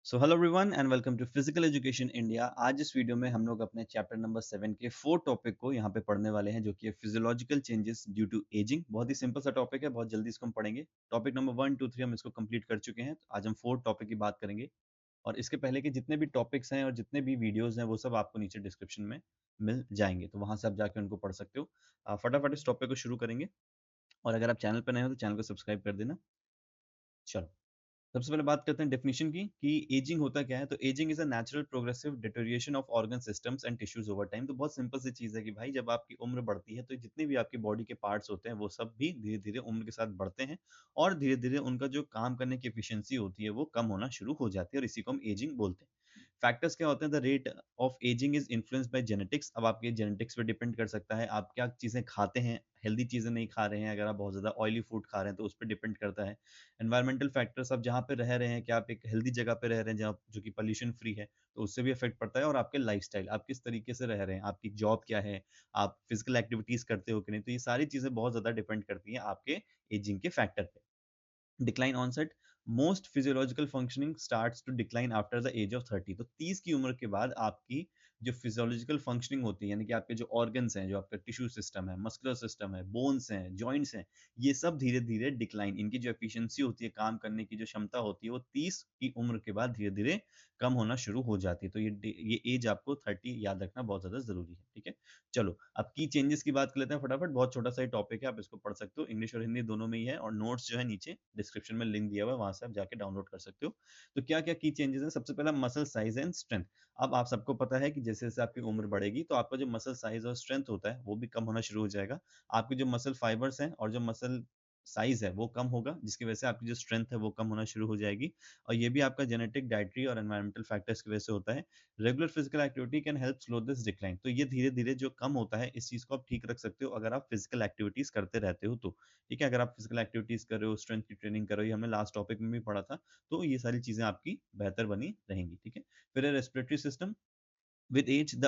So hello everyone and welcome to physical education India. आज इस video में हम लोग अपने चैप्टर नंबर 7 के 4 टॉपिक को यहाँ पे पढ़ने वाले हैं, जो कि है physiological changes due to ageing. बहुत ही सिंपल सा टॉपिक है, बहुत जल्दी इसको हम पढ़ेंगे। टॉपिक नंबर 1 2 3 हम इसको कंप्लीट कर चुके हैं। आज हम 4 टॉपिक की बात करेंगे, और इसके पहले के जितने भी टॉपिक्स हैं और जितने भी वीडियोस हैं वो सब आपको नीचे डिस्क्रिप्शन में मिल जाएंगे, तो वहां से आप जाके उनको पढ़ सकते हो। फटाफट इस टॉपिक को शुरू करेंगे, और अगर आप चैनल पर नए हो तो चैनल को सब्सक्राइब कर देना। चलो, सबसे पहले बात करते हैं डेफिनेशन की कि एजिंग होता क्या है। तो ageing is a natural progressive deterioration of organ systems and tissues over time. तो बहुत सिंपल सी चीज है कि भाई जब आपकी उम्र बढ़ती है तो जितने भी आपकी बॉडी के पार्ट्स होते हैं वो सब भी धीरे धीरे उम्र के साथ बढ़ते हैं, और धीरे धीरे उनका जो काम करने की एफिशिएंसी होती है वो कम होना शुरू हो जाती है, और इसी को हम एजिंग बोलते हैं। फैक्टर्स क्या होते हैं? The rate of ageing is influenced by genetics. अब आपके जेनेटिक्स पे डिपेंड कर सकता है आप क्या चीज़ें खाते हैं, हेल्दी चीज़ें नहीं खा रहे हैं, अगर आप बहुत ज़्यादा ऑयली फूड खा रहे हैं तो उस पर डिपेंड करता है। एनवायरमेंटल फैक्टर्स, आप जहाँ पे रह रहे हैं, क्या आप एक हेल्दी जगह पे रह रहे हैं जहाँ जो कि पोल्यूशन फ्री है, तो उससे भी इफेक्ट पड़ता है। और आपके लाइफस्टाइल, आप किस तरीके से रह रहे हैं, आपकी जॉब क्या है, आप फिजिकल एक्टिविटीज करते हो कि नहीं, तो ये सारी चीज़ें बहुत ज़्यादा डिपेंड करती हैं आपके एजिंग के फैक्टर पे। Decline onset, most physiological functioning starts to decline after the age of 30। तो 30 की उम्र के बाद आपकी जो फिजियोलॉजिकल फंक्शनिंग होती है, यानी कि आपके जो ऑर्गन्स हैं, जो आपका टिश्यू सिस्टम है, मस्कुलर सिस्टम है, बोन्स हैं, जॉइंट्स हैं, ये सब धीरे धीरे डिक्लाइन, इनकी जो एफिशिएंसी होती है, काम करने की जो क्षमता होती है, वो 30 की उम्र के बाद धीरे धीरे कम होना शुरू हो जाती है। तो ये एज आपको 30 याद रखना बहुत ज्यादा जरूरी है। ठीक है, चलो अब की चेंजेस की बात कर लेते हैं फटाफट। बहुत छोटा सा ही टॉपिक है, आप इसको पढ़ सकते हो, इंग्लिश और हिंदी दोनों में ही है, और नोट्स जो है नीचे डिस्क्रिप्शन में लिंक दिया हुआ है, वहां से आप जाके डाउनलोड कर सकते हो। तो क्या क्या की चेंजेस हैं? सबसे पहला मसल साइज एंड स्ट्रेंथ। अब आप सबको पता है कि जैसे जैसे आपकी उम्र बढ़ेगी तो आपका जो मसल साइज और स्ट्रेंथ होता है वो भी कम होना शुरू हो जाएगा। आपके जो मसल फाइबर्स हैं और जो मसल साइज है वो कम होगा, जिसकी वजह से आपकी जो स्ट्रेंथ है वो कम होना शुरू हो जाएगी। और ये भी आपका जेनेटिक, डाइटरी और एनवायरमेंटल फैक्टर्स की वजह से होता है। Regular physical activity can help slow this decline. तो ये धीरे धीरे जो कम होता है, इस चीज को आप ठीक रख सकते हो अगर आप फिजिकल एक्टिविटीज करते रहते हो तो। ठीक है, अगर आप फिजिकल एक्टिविटीज कर रहे हो, स्ट्रेंथ की ट्रेनिंग कर रहे हो, ये हमने लास्ट टॉपिक में भी पढ़ा था, तो ये सारी चीजें आपकी बेहतर बनी रहेंगी। ठीक है, फिर है respiratory system. With age the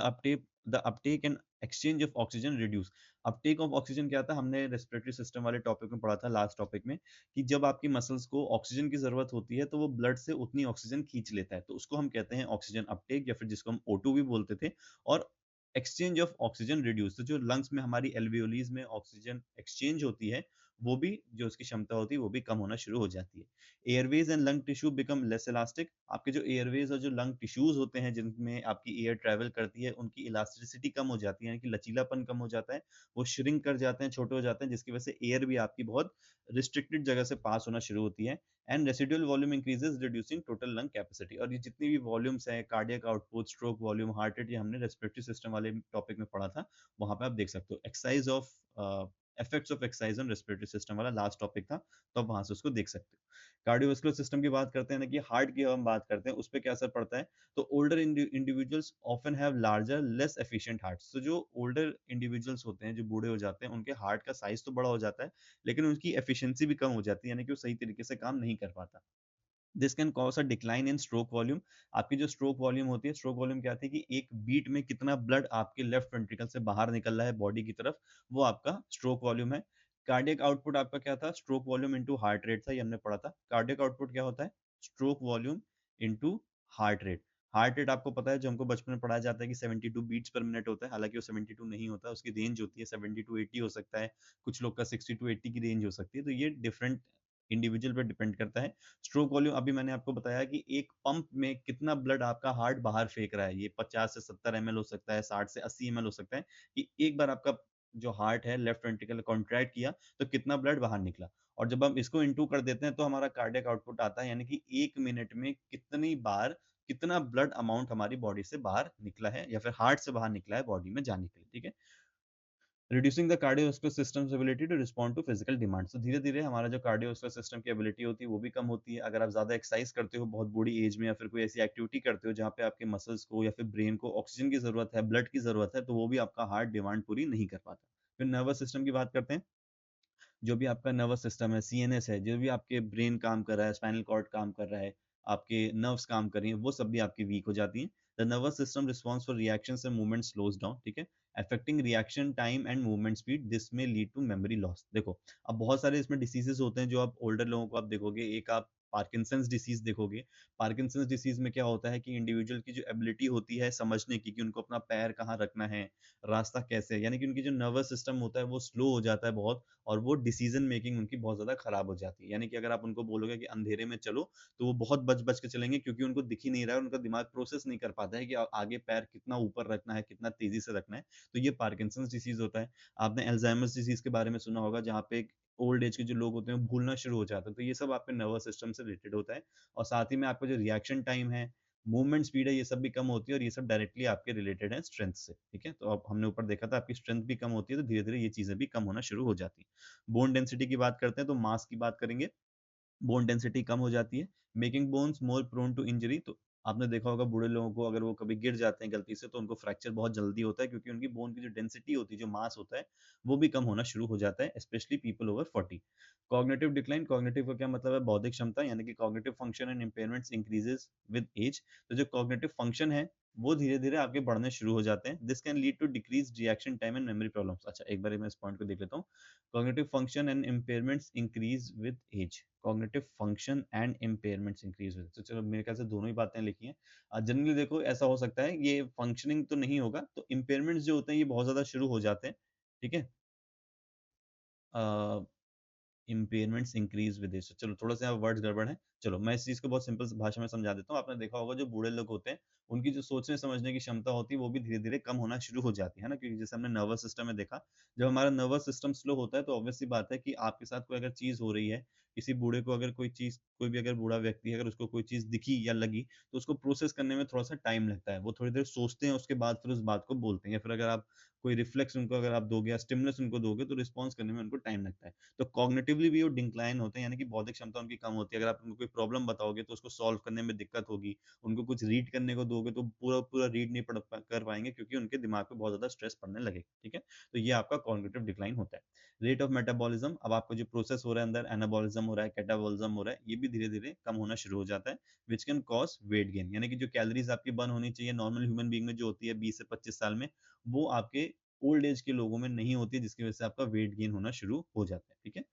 uptake and exchange of oxygen reduce. Uptake of oxygen क्या था? हमने रेस्पिरेटरी सिस्टम वाले टॉपिक में पढ़ा था, लास्ट टॉपिक में, कि जब आपकी मसल्स को ऑक्सीजन की जरूरत होती है तो वो ब्लड से उतनी ऑक्सीजन खींच लेता है, तो उसको हम कहते हैं ऑक्सीजन अपटेक, या फिर जिसको हम O2 भी बोलते थे। और एक्सचेंज ऑफ ऑक्सीजन रिड्यूस, तो जो लंग्स में हमारी एल्वियोलीज में ऑक्सीजन एक्सचेंज होती है, वो भी जो उसकी क्षमता होती है वो भी कम होना शुरू हो जाती है। Airways and lung tissue become less elastic. आपके जो एयरवेज और जो लंग टिश्यूज होते हैं जिनमें आपकी एयर ट्रेवल करती है, उनकी इलास्टिसिटी कम हो जाती है, यानी कि लचीलापन कम हो जाता है, वो श्रिंक कर जाते हैं, छोटे हो जाते हैं, जिसकी वजह से एयर भी आपकी बहुत रिस्ट्रिक्टेड जगह से पास होना शुरू होती है। And residual volume increases reducing total lung capacity. और ये जितनी भी वॉल्यूम्स हैं, cardiac output, stroke volume, heart rate, ये हमने रेस्पिरेटरी सिस्टम वाले टॉपिक में पढ़ा था, वहां पे आप देख सकते हो। Exercise of effects of exercise on respiratory system वाला लास्ट टॉपिक था, तो आप वहां से उसको देख सकते हो। कार्डियोवास्कुलर सिस्टम की बात करते हैं ना, कि हार्ट की हम बात करते हैं, उस पर क्या असर पड़ता है? तो older individuals often have larger less efficient hearts. तो जो ओल्डर इंडिविजुअल्स होते हैं, जो बूढ़े हो जाते हैं, उनके हार्ट का साइज तो बड़ा हो जाता है, लेकिन उनकी एफिशिएंसी भी कम हो जाती है, यानी कि वो सही तरीके से काम नहीं कर पाता। This can cause a decline in stroke volume. आपकी जो स्ट्रोक वॉल्यूम होती है, स्ट्रोक वॉल्यूम क्या होती है कि एक बीट में कितना ब्लड आपके लेफ्ट वेंट्रिकल से बाहर निकल रहा है बॉडी की तरफ, वो आपका स्ट्रोक वॉल्यूम है। कार्डियक आउटपुट आपका क्या था? Stroke volume into heart rate था, ये हमने पढ़ा था। कार्डियक आउटपुट क्या होता है? Stroke volume into heart rate. Heart rate आपको पता है, जो हमको बचपन में पढ़ाया जाता है कि 72 बीट्स पर मिनट होता है, हालांकि वो 72 नहीं होता, उसकी रेंज होती है 70 टू 80 हो सकता है, कुछ लोग का 60 टू 80 की रेंज हो सकती है, तो ये डिफरेंट इंडिविजुअल पर डिपेंड करता है। स्ट्रोक वॉल्यूम अभी मैंने आपको बताया कि एक पंप में कितना ब्लड आपका हार्ट बाहर फेंक रहा है, ये 50 से 70 ml हो सकता है, 60 से 80 ml हो सकता है, कि एक बार आपका जो हार्ट है लेफ्ट वेंट्रिकल कॉन्ट्रैक्ट किया तो कितना ब्लड बाहर निकला। और जब हम इसको इंटू कर देते हैं तो हमारा कार्डियक आउटपुट आता है, यानी कि 1 मिनट में कितनी बार कितना ब्लड अमाउंट हमारी बॉडी से बाहर निकला है, या फिर हार्ट से बाहर निकला है बॉडी में जाने के लिए। ठीक है, reducing the cardiovascular system's ability to respond to physical demand. तो धीरे धीरे हमारा जो कार्डियोवास्कुलर सिस्टम की एबिलिटी होती है वो भी कम होती है। अगर आप ज्यादा एक्सरसाइज करते हो बहुत बूढ़ी एज में, या फिर कोई ऐसी एक्टिविटी करते हो जहाँ पे आपके मसल्स को या फिर ब्रेन को ऑक्सीजन की जरूरत है, ब्लड की जरूरत है, तो वो भी आपका हार्ट डिमांड पूरी नहीं कर पाता। फिर नर्वस सिस्टम की बात करते हैं। जो भी आपका नर्वस सिस्टम है, CNS है, जो भी आपके ब्रेन काम कर रहा है, स्पाइनल कॉर्ड काम कर रहा है, आपके नर्व्स काम कर रही हैं, वो सब भी आपकी वीक हो जाती हैं। The nervous system response for reactions and movement slows down. ठीक है, affecting reaction time and movement speed, this में लीड टू मेमोरी लॉस। देखो, अब बहुत सारे इसमें डिसीजेस होते हैं जो आप ओल्डर लोगों को आप देखोगे, एक आप पार्किंसंस डिसीज देखोगे, पार्किंसंस डिसीज में क्या होता है कि इंडिविजुअल की जो एबिलिटी होती है समझने की कि उनको अपना पैर कहाँ रखना है, रास्ता कैसे है, यानी कि उनकी जो नर्वस सिस्टम होता है वो स्लो हो जाता है बहुत, और वो डिसीजन मेकिंग उनकी बहुत ज़्यादा खराब हो जाती है। यानी कि अगर आप उनको बोलोगे कि अंधेरे में चलो, तो वो बहुत बच-बच के चलेंगे, क्योंकि उनको दिख ही नहीं रहा है, उनका दिमाग प्रोसेस नहीं कर पाता है कि आगे पैर कितना ऊपर रखना है, कितना तेज़ी से रखना है। तो ये पार्किंसंस डिसीज़ होता है। आपने अल्ज़ाइमर्स डिसीज़ के बारे में सुना होगा, जहाँ पे एक ओल्ड एज के जो लोग होते हैं, वो भूलना शुरू हो जाते हैं। तो ये सब आपके नर्वस सिस्टम से रिलेटेड होता है, और साथ ही में आपका जो रिएक्शन टाइम है, मूवमेंट स्पीड है, ये सब भी कम होती है, और ये सब डायरेक्टली आपके रिलेटेड है स्ट्रेंथ से, ठीक है? तो अब हमने ऊपर देखा था आपकी स्ट्रेंथ भी कम होती है, तो धीरे-धीरे ये चीज़ें भी कम होना शुरू हो जाती हैं। बोन डेंसिटी की बात करते हैं, तो मास की बात करेंगे। बोन डेंसिटी कम हो जाती है, making bones more prone to injury. तो आपने देखा होगा बूढ़े लोगों को, अगर वो कभी गिर जाते हैं गलती से, तो उनको फ्रैक्चर बहुत जल्दी होता है, क्योंकि उनकी बोन की जो डेंसिटी होती है, जो मास होता है, वो भी कम होना शुरू हो जाता है, specially people over 40। Cognitive decline, cognitive का क्या मतलब है? बौद्धिक क्षमता, यानी कि cognitive function and impairments increases with age. तो जो कॉग्निटिव फंक्शन है, वो धीरे-धीरे आपके बढ़ने शुरू हो जाते हैं। This can lead to decreased reaction time and memory problems. अच्छा, एक बारी मैं इस पॉइंट को देख लेता हूँ। Cognitive function and impairments increase with age. Cognitive function and impairments increase with, तो चलो मेरे ख्याल से दोनों ही बातें लिखी हैं। जनरली देखो ऐसा हो सकता है, ये फंक्शनिंग तो नहीं होगा, तो impairments जो होते हैं ये बहुत ज़्यादा शुरू हो जाते हैं, ठीक है? अ, इम्पेयरमेंट्स इंक्रीज विद एज। चलो थोड़ा सा वर्ड्स गड़बड़ है, चलो मैं इस चीज को बहुत सिंपल भाषा में समझा देता हूँ। आपने देखा होगा जो बूढ़े लोग होते हैं, उनकी जो सोचने समझने की क्षमता होती है वो भी धीरे धीरे कम होना शुरू हो जाती है ना, क्योंकि जैसे हमने नर्वस सिस्टम में देखा, जब हमारा नर्वस सिस्टम स्लो होता है, तो ऑब्वियस सी बात है कि आपके साथ कोई अगर चीज हो रही है, किसी बूढ़े को अगर कोई चीज, कोई भी अगर बूढ़ा व्यक्ति है, अगर उसको कोई चीज दिखी या लगी, तो उसको प्रोसेस करने में थोड़ा सा टाइम लगता है। वो थोड़ी देर सोचते हैं, उसके बाद फिर उस बात को बोलते हैं, या फिर अगर आप कोई रिफ्लेक्स उनको अगर आप दोगे या स्टिमुलस उनको दोगे, तो रिस्पॉन्स करने में उनको टाइम लगता है। तो कॉग्निटिवली भी वो डिक्लाइन होते हैं, यानी कि बौद्धिक क्षमता उनकी कम होती है। अगर आप उनको कोई प्रॉब्लम बताओगे, तो उसको सॉल्व करने में दिक्कत होगी। उनको कुछ रीड करने को दोगे, तो पूरा रीड नहीं कर पाएंगे, क्योंकि उनके दिमाग पे बहुत ज़्यादा स्ट्रेस पड़ने लगेगा, ठीक है? तो ये आपका कॉग्निटिव डिक्लाइन होता है। रेट ऑफ मेटाबॉलिज्म, अब आपका जो प्रोसेस हो रहा है अंदर, एनाबॉलिज्म हो रहा है, कैटाबॉलिज्म हो रहा है, ये भी धीरे-धीरे कम होना शुरू हो जाता है, which can cause weight gain. यानी कि जो कैलोरीज़ आपकी बर्न होनी चाहिए नॉर्मल ह्यूमन बीइंग में, जो होती है 20 से 25 साल में, वो आपके ओल्ड एज के लोगों में नहीं होती है, जिसकी वजह से आपका वेट गेन होना शुरू हो जाता है, ठीक है?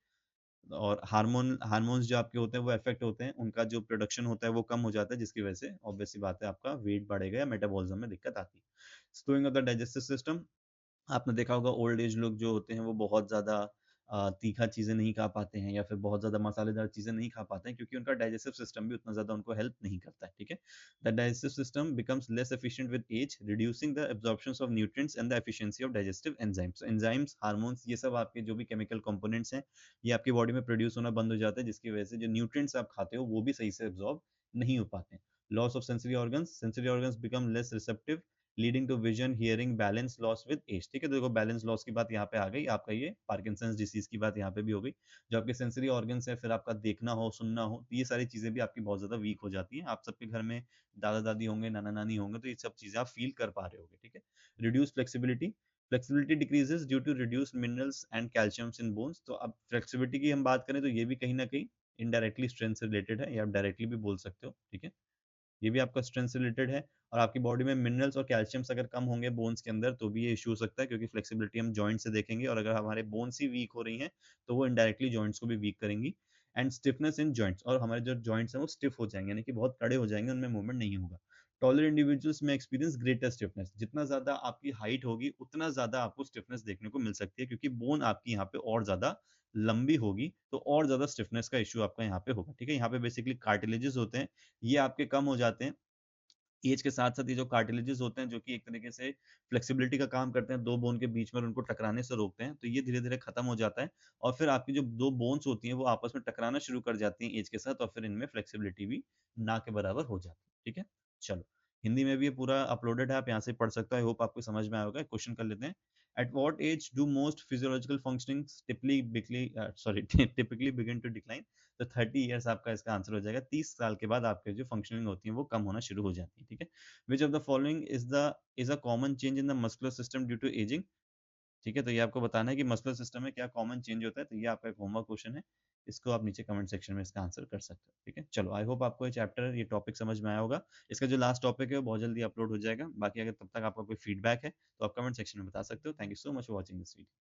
और हार्मोन्स जो आपके होते हैं वो इफेक्ट होते हैं, उनका जो प्रोडक्शन होता है वो कम हो जाता है, जिसकी वजह से ऑब्वियस सी बात है आपका वेट बढ़ेगा या मेटाबॉलिज्म में दिक्कत आती है। Slowing of the digestive system, आपने देखा होगा ओल्ड एज लोग जो होते हैं वो बहुत ज़्यादा तीखा चीज़ें नहीं खा पाते हैं, या फिर बहुत ज़्यादा मसालेदार चीज़ें नहीं खा पाते हैं, क्योंकि उनका डाइजेस्टिव सिस्टम भी उतना ज़्यादा उनको हेल्प नहीं करता है, ठीक है? The digestive system becomes less efficient with age, reducing the absorptions of nutrients and the efficiency of digestive enzymes. Enzymes, hormones, ये सब आपके जो भी केमिकल कंपोनेंट्स हैं, ये आपकी बॉडी में प्रोड्यूस होना बंद हो जाता है, जिसकी वजह से जो न्यूट्रिएंट्स आप खाते हो वो भी सही से एब्जॉर्ब नहीं हो पाते हैं। Loss of sensory organs become less receptive, leading to vision, hearing, balance loss with age, ठीक है? तो देखो बैलेंस लॉस की बात यहाँ पे आ गई, आपका ये पार्किंसंस डिसीज की बात यहाँ पे भी हो गई। जो आपके सेंसरी ऑर्गन्स है, फिर आपका देखना हो, सुनना हो, तो ये सारी चीजें भी आपकी बहुत ज्यादा वीक हो जाती हैं। आप सबके घर में दादा दादी होंगे, नाना नानी होंगे, तो ये सब चीजें आप फील कर पा रहे होगे, ठीक है? Reduce flexibility, flexibility decreases due to reduce minerals and calciums in bones. तो अब फ्लेक्सिबिलिटी की हम बात करें, तो ये भी कहीं ना कहीं इनडायरेक्टली स्ट्रेंथ से रिलेटेड है, या आप डायरेक्टली भी बोल सकते हो, ठीक है? ये भी आपका स्ट्रेंथ से रिलेटेड है, और आपकी बॉडी में मिनरल्स और कैल्शियम्स अगर कम होंगे बोन्स के अंदर, तो भी ये इश्यू हो सकता है, क्योंकि फ्लेक्सिबिलिटी हम जॉइंट से देखेंगे, और अगर हमारे बोन्स ही वीक हो रही हैं, तो वो इनडायरेक्टली जॉइंट्स को भी वीक करेंगी। एंड स्टिफनेस इन जॉइंट्स, और हमारे जो जॉइंट्स हैं वो स्टिफ हो जाएंगे, यानी कि बहुत कड़े हो जाएंगे, उनमें मूवमेंट नहीं होगा। टॉलर इंडिविजुअल्स में एक्सपीरियंस ग्रेटर स्टिफनेस, जितना ज्यादा आपकी हाइट होगी उतना ज्यादा आपको स्टिफनेस देखने को मिल सकती है, क्योंकि बोन आपकी यहाँ पे और ज्यादा लंबी होगी, तो और ज्यादा स्टिफनेस का इश्यू आपका यहाँ पे होगा, ठीक है? यहाँ पे बेसिकली कार्टिलेजेस होते हैं, ये आपके कम हो जाते हैं एज के साथ-साथ। ये जो कार्टिलेजेस होते हैं, जो कि एक तरीके से फ्लेक्सिबिलिटी का काम करते हैं, 2 बोन के बीच में, और उनको टकराने से रोकते हैं, तो ये धीरे-धीरे खत्म हो जाता है, और फिर आपकी जो 2 बोन्स होती हैं, वो आपस में टकराना शुरू कर जाती हैं एज के साथ, और फिर इनमें फ्लेक्सिबिलिटी भी ना के बराबर हो जाती है, ठीक है? चलो, हिंदी में भी ये पूरा अपलोडेड है, आप यहाँ से पढ़ सकते हो। आई होप आपको समझ में आया होगा। क्वेश्चन कर लेते हैं। At what age do most physiological functionings typically begin to decline? तो 30 ईयर्स आपका इसका आंसर हो जाएगा। 30 साल के बाद आपके जो फंक्शनिंग होती है वो कम होना शुरू हो जाती है, ठीक है? Which of the following is a common change in the muscular system due to ageing? ठीक है, तो ये आपको बताना है कि मस्कुलर सिस्टम में क्या कॉमन चेंज होता है। तो ये आपका एक होमवर्क क्वेश्चन है, इसको आप नीचे कमेंट सेक्शन में इसका आंसर कर सकते हो, ठीक है? चलो, आई होप आपको ये चैप्टर, ये टॉपिक समझ में आया होगा। इसका जो लास्ट टॉपिक है वो बहुत जल्दी अपलोड हो जाएगा। बाकी अगर तब तक आपका कोई फीडबैक है, तो आप कमेंट सेक्शन में बता सकते हो। Thank you so much for watching this video.